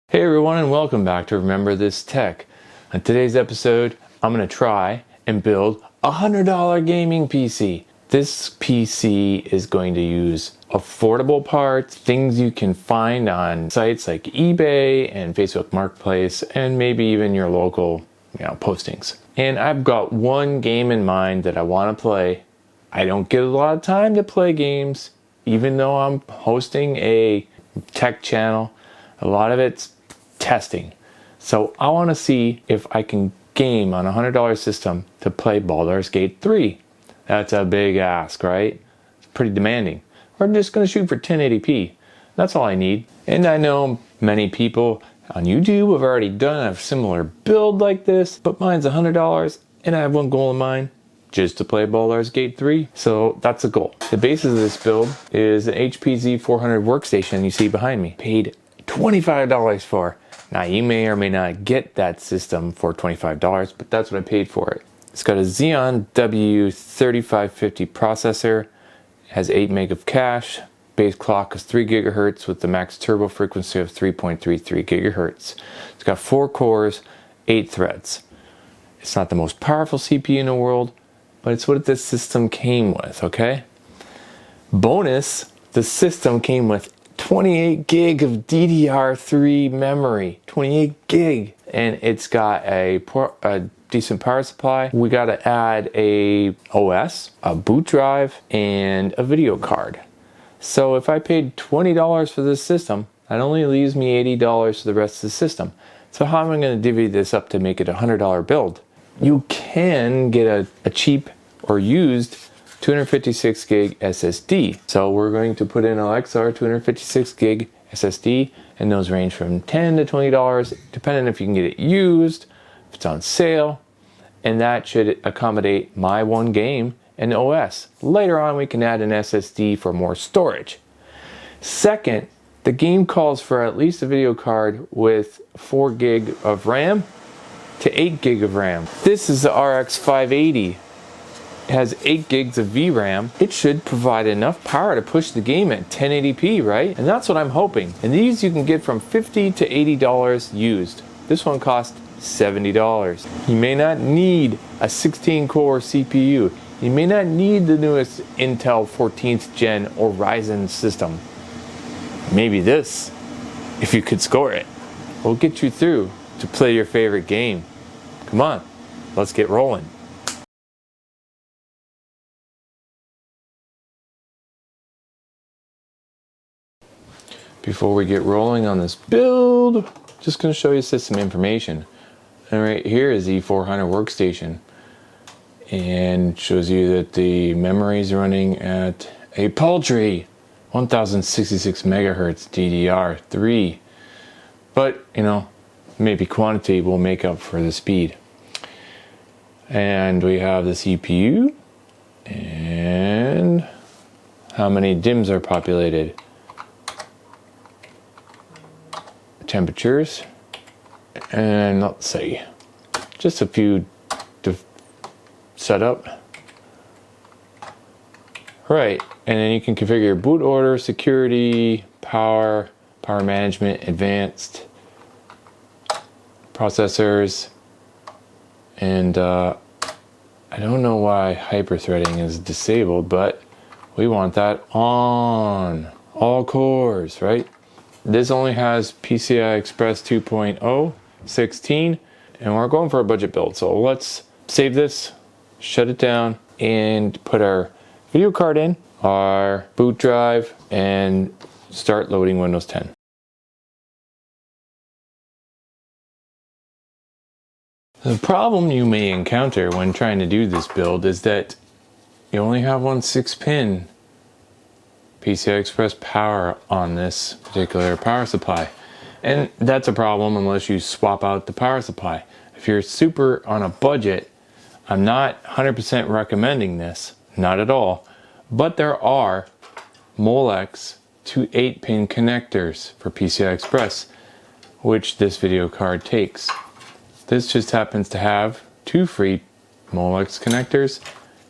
Hey everyone, and welcome back to Remember This Tech. On today's episode, I'm going to try and build a $100 gaming PC. This PC is going to use affordable parts, things you can find on sites like eBay and Facebook Marketplace, and maybe even your local postings. And I've got one game in mind that I want to play. I don't get a lot of time to play games, even though I'm hosting a tech channel. A lot of it's testing. So I want to see if I can game on a $100 system to play Baldur's Gate 3. That's a big ask, right? It's pretty demanding. We're just going to shoot for 1080p. That's all I need. And I know many people on YouTube have already done a similar build like this, but mine's $100 and I have one goal in mind, just to play Baldur's Gate 3. So that's a goal. The basis of this build is an HP Z400 Workstation you see behind me. Paid $25 for. Now you may or may not get that system for $25, but that's what I paid for it. It's got a Xeon W3550 processor, has 8 meg of cache, base clock is 3 GHz with the max turbo frequency of 3.33 GHz. It's got 4 cores, 8 threads. It's not the most powerful CPU in the world, but it's what this system came with, okay? Bonus, the system came with 28 gig of DDR3 memory, 28 gig, and it's got a decent power supply. We got to add a OS, a boot drive, and a video card. So if I paid $20 for this system, that only leaves me $80 for the rest of the system. So how am I going to divvy this up to make it a $100 build? You can get a cheap or used 256 gig SSD. So we're going to put in a Lexar 256 gig SSD, and those range from $10 to $20, depending if you can get it used, if it's on sale, and that should accommodate my one game and OS. Later on, we can add an SSD for more storage. Second, the game calls for at least a video card with 4 gig of RAM to 8 gig of RAM. This is the RX 580. It has 8 gigs of VRAM. It should provide enough power to push the game at 1080p, right? And that's what I'm hoping. And these you can get from $50 to $80 used. This one cost $70. You may not need a 16-core CPU. You may not need the newest Intel 14th gen or Ryzen system. Maybe this, if you could score it, will get you through to play your favorite game. Come on, let's get rolling. Before we get rolling on this build, just going to show you system information. And right here is the 400 workstation, and shows you that the memory is running at a paltry 1066 megahertz DDR3. But maybe quantity will make up for the speed. And we have the CPU and how many DIMMs are populated. Temperatures, and let's see, just a few to set up. Right, and then you can configure your boot order, security, power management, advanced, processors, and I don't know why hyper-threading is disabled, but we want that on all cores, right? This only has PCI Express 2.0, 16, and we're going for a budget build. So let's save this, shut it down, and put our video card in, our boot drive, and start loading Windows 10. The problem you may encounter when trying to do this build is that you only have one 6-pin PCI Express power on this particular power supply. And that's a problem unless you swap out the power supply. If you're super on a budget, I'm not 100% recommending this, not at all. But there are Molex to 8-pin connectors for PCI Express, which this video card takes. This just happens to have 2 free Molex connectors,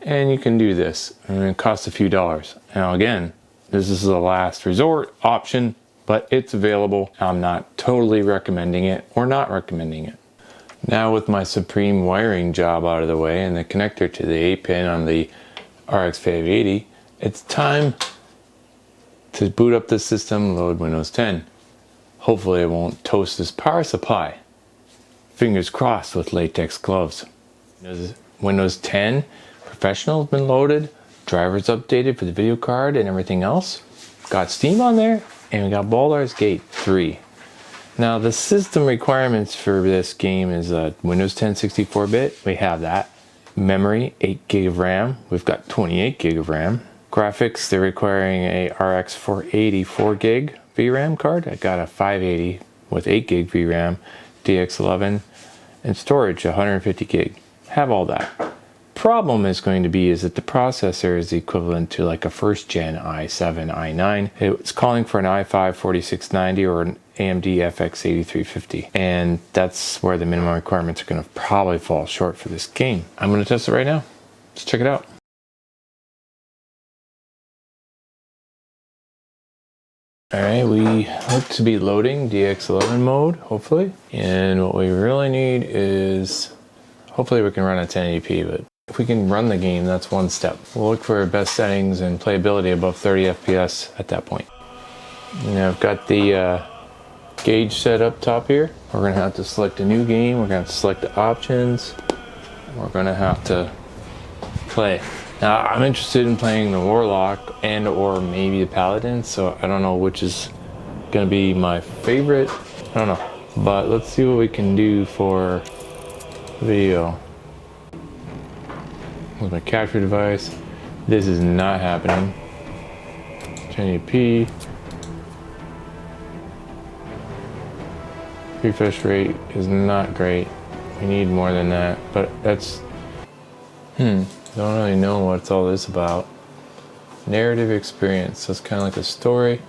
and you can do this. And it costs a few dollars. Now again, this is the last resort option, but it's available. I'm not totally recommending it or not recommending it. Now with my supreme wiring job out of the way and the connector to the 8-pin on the RX 580, it's time to boot up the system, load Windows 10. Hopefully it won't toast this power supply. Fingers crossed with latex gloves. Windows 10 Professional has been loaded, drivers updated for the video card and everything else. Got Steam on there, and we got Baldur's Gate 3. Now the system requirements for this game is Windows 10 64-bit, we have that. Memory, 8 gig of RAM, we've got 28 gig of RAM. Graphics, they're requiring a RX 480 4 gig VRAM card. I got a 580 with 8 gig VRAM, DX11, and storage 150 gig. Have all that. Problem is going to be is that the processor is equivalent to like a first gen i7, i9. It's calling for an i5 4690 or an AMD FX 8350, and that's where the minimum requirements are going to probably fall short for this game. I'm going to test it right now. Let's check it out. Alright, we look to be loading DX11 mode, hopefully. And what we really need is, hopefully we can run at 1080p, but if we can run the game, that's one step. We'll look for best settings and playability above 30 FPS at that point. Now I've got the gauge set up top here. We're going to have to select a new game. We're going to have to select the options. We're going to have to play. Now I'm interested in playing the Warlock and or maybe the Paladin, so I don't know which is going to be my favorite. I don't know. But let's see what we can do for video. With my capture device, this is not happening. 1080p. Refresh rate is not great. We need more than that, but that's don't really know what's all this about. Narrative experience, so it's kind of like a story.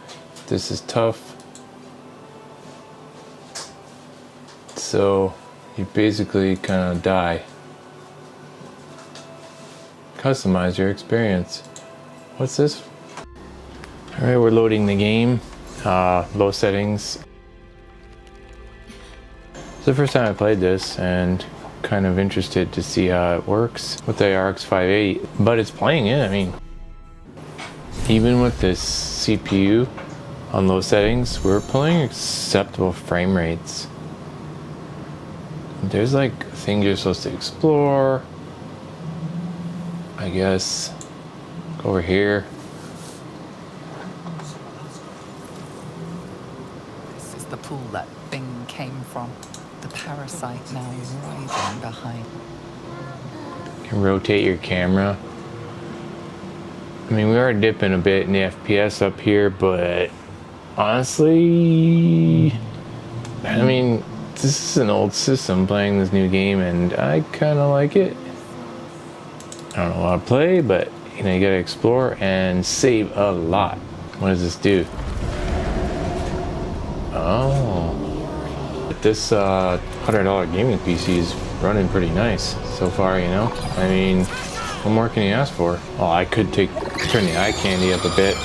This is tough. So you basically kind of die. Customize your experience. What's this? Alright, we're loading the game. Low settings. It's the first time I played this and kind of interested to see how it works with the RX 580, but it's playing it. I mean, even with this CPU on low settings, we're playing acceptable frame rates. There's like things you're supposed to explore. I guess go over here. This is the pool that thing came from. The parasite now writhing behind. You can rotate your camera. I mean, we are dipping a bit in the FPS up here, but honestly, I mean, this is an old system playing this new game, and I kind of like it. I don't know how to play, but you know, you gotta explore and save a lot. What does this do? Oh. This $100 gaming PC is running pretty nice so far, you know? I mean, what more can you ask for? Oh, I could turn the eye candy up a bit.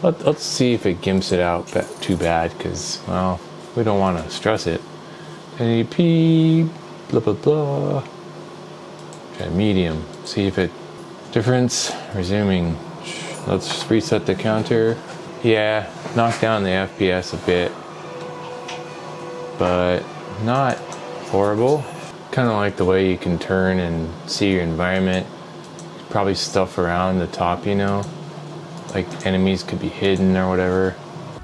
Let's see if it gimps it out too bad, because, well, we don't want to stress it. 1080p, blah, blah, blah. Okay, medium. See if it... Difference, resuming. Let's reset the counter. Yeah, knock down the FPS a bit, but not horrible. Kind of like the way you can turn and see your environment. Probably stuff around the top, you know, like enemies could be hidden or whatever.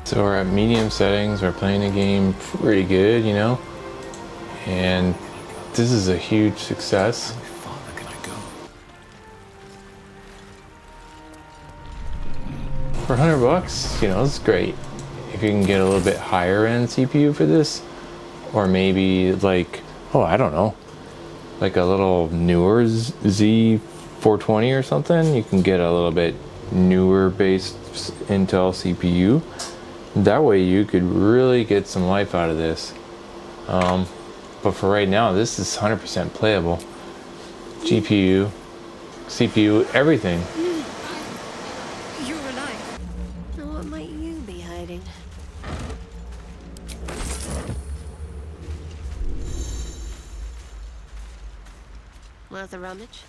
So we're at medium settings. We're playing the game pretty good, you know, and this is a huge success. For $100, you know, it's great. If you can get a little bit higher end CPU for this, or maybe like, oh, I don't know, like a little newer Z420 or something, you can get a little bit newer based Intel CPU. That way you could really get some life out of this. But for right now, this is 100% playable. GPU, CPU, everything. You're alive. Now what might you be hiding? Worth a rummage?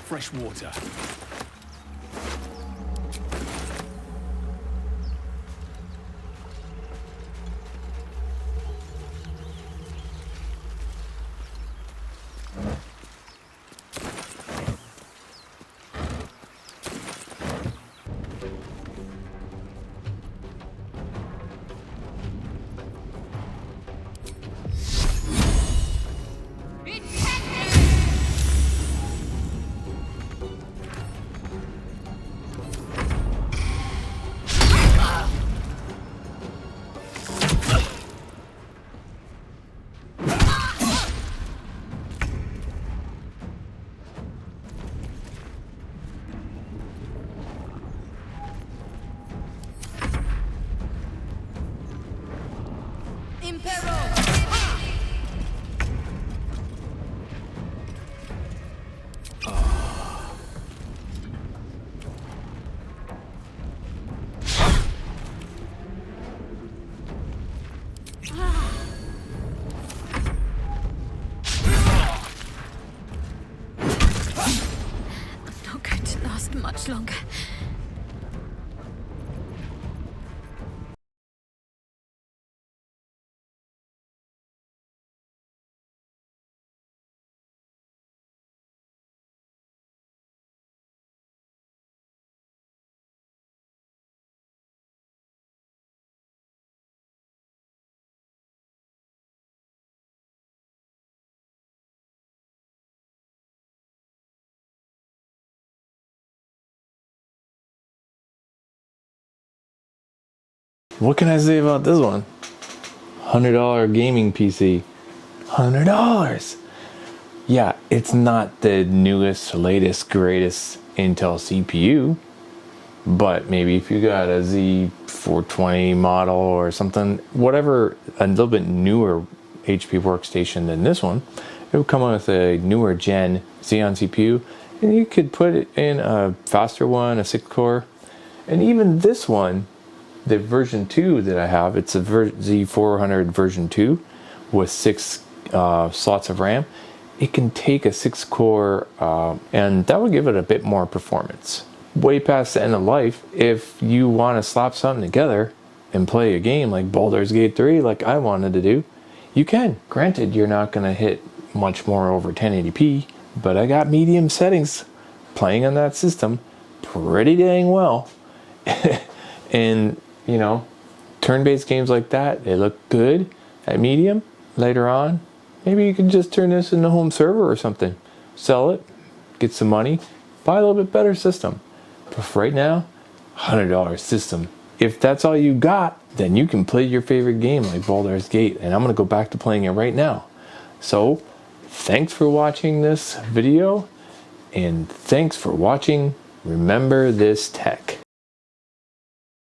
Fresh water. Not going to last much longer. What can I say about this one? $100 gaming PC. $100. Yeah, it's not the newest, latest, greatest Intel CPU, but maybe if you got a Z420 model or something, whatever, a little bit newer HP workstation than this one, it would come with a newer gen Xeon CPU, and you could put it in a faster one, a 6-core, and even this one, the version 2 that I have, it's a Z400 version 2 with 6 slots of RAM. It can take a 6-core and that would give it a bit more performance. Way past the end of life, if you want to slap something together and play a game like Baldur's Gate 3 like I wanted to do, you can. Granted, you're not going to hit much more over 1080p, but I got medium settings playing on that system pretty dang well. And you know, turn-based games like that, they look good at medium. Later on, maybe you can just turn this into home server or something. Sell it, get some money, buy a little bit better system. But for right now, $100 system. If that's all you got, then you can play your favorite game like Baldur's Gate, and I'm gonna go back to playing it right now. So, thanks for watching this video, and thanks for watching Remember This Tech.